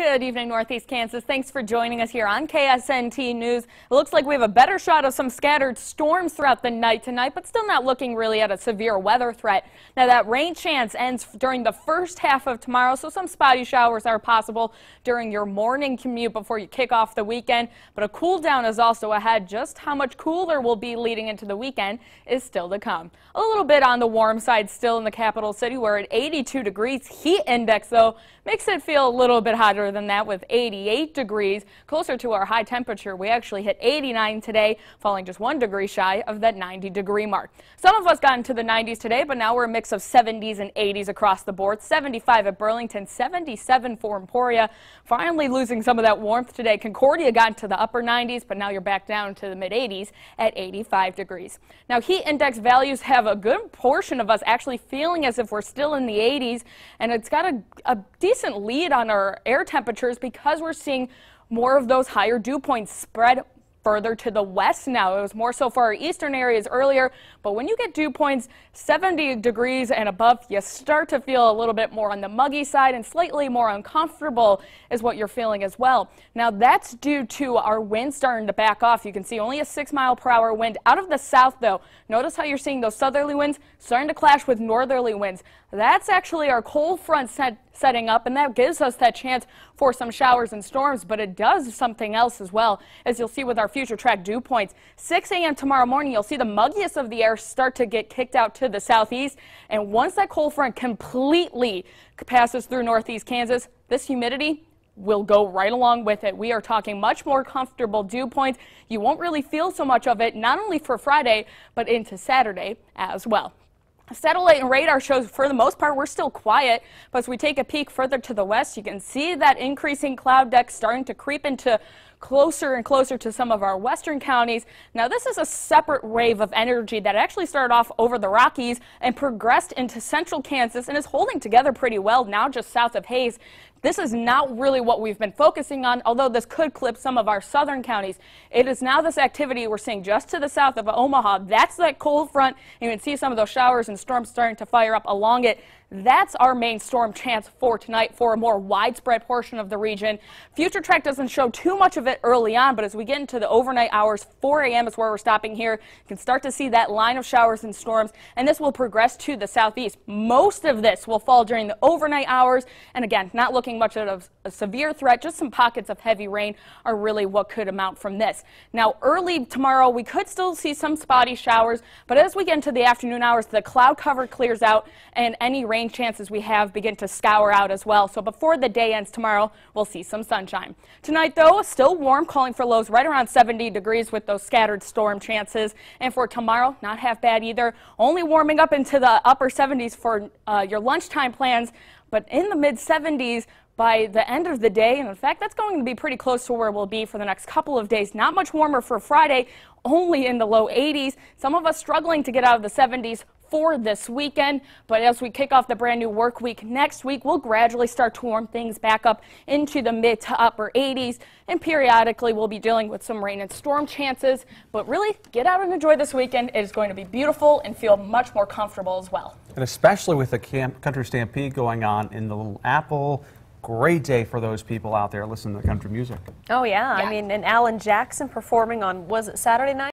Good evening, Northeast Kansas. Thanks for joining us here on KSNT News. It looks like we have a better shot of some scattered storms throughout the night tonight, but still not looking really at a severe weather threat. Now, that rain chance ends during the first half of tomorrow, so some spotty showers are possible during your morning commute before you kick off the weekend. But a cool down is also ahead. Just how much cooler will be leading into the weekend is still to come. A little bit on the warm side still in the capital city. We're at 82 degrees. Heat index, though, makes it feel a little bit hotter than that with 88 degrees. Closer to our high temperature, we actually hit 89 today, falling just 1 degree shy of that 90-degree mark. Some of us got into the 90s today, but now we're a mix of 70s and 80s across the board. 75 at Burlington, 77 for Emporia. Finally losing some of that warmth today. Concordia got into the upper 90s, but now you're back down to the mid-80s at 85 degrees. Now, heat index values have a good portion of us actually feeling as if we're still in the 80s, and it's got a decent lead on our air temperatures because we're seeing more of those higher dew points spread further to the west now. It was more so for our eastern areas earlier, but when you get dew points 70 degrees and above, you start to feel a little bit more on the muggy side and slightly more uncomfortable is what you're feeling as well. Now, that's due to our wind starting to back off. You can see only a 6-mile-per-hour wind out of the south, though. Notice how you're seeing those southerly winds starting to clash with northerly winds. That's actually our cold front setting up, and that gives us that chance for some showers and storms, but it does something else as well, as you'll see with our future track dew points. 6 a.m. tomorrow morning, you'll see the muggiest of the air start to get kicked out to the southeast, and once that cold front completely passes through northeast Kansas, this humidity will go right along with it. We are talking much more comfortable dew points. You won't really feel so much of it, not only for Friday, but into Saturday as well. Satellite and radar shows for the most part we're still quiet, but as we take a peek further to the west, you can see that increasing cloud deck starting to creep into closer and closer to some of our western counties. Now, this is a separate wave of energy that actually started off over the Rockies and progressed into central Kansas and is holding together pretty well now just south of Hays. This is not really what we've been focusing on, although this could clip some of our southern counties. It is now this activity we're seeing just to the south of Omaha. That's that cold front. You can see some of those showers and storms starting to fire up along it. That's our main storm chance for tonight for a more widespread portion of the region. Future track doesn't show too much of it early on, but as we get into the overnight hours, 4 a.m. is where we're stopping here. You can start to see that line of showers and storms, and this will progress to the southeast. Most of this will fall during the overnight hours, and again, not looking much of a severe threat. Just some pockets of heavy rain are really what could amount from this. Now, early tomorrow, we could still see some spotty showers, but as we get into the afternoon hours, the cloud cover clears out, and any rain chances we have begin to scour out as well. So before the day ends tomorrow, we'll see some sunshine. Tonight, though, still warm, calling for lows right around 70 degrees with those scattered storm chances. And for tomorrow, not half bad either. Only warming up into the upper 70s for your lunchtime plans, but in the mid-70s by the end of the day. And in fact, that's going to be pretty close to where we'll be for the next couple of days. Not much warmer for Friday, only in the low 80s. Some of us struggling to get out of the 70s for this weekend, but as we kick off the brand new work week next week, we'll gradually start to warm things back up into the mid to upper 80s, and periodically we'll be dealing with some rain and storm chances. But really, get out and enjoy this weekend. It is going to be beautiful and feel much more comfortable as well. And especially with the country stampede going on in the Little Apple. Great day for those people out there listening to country music. Oh, yeah. I mean, and Alan Jackson performing on, was it Saturday night?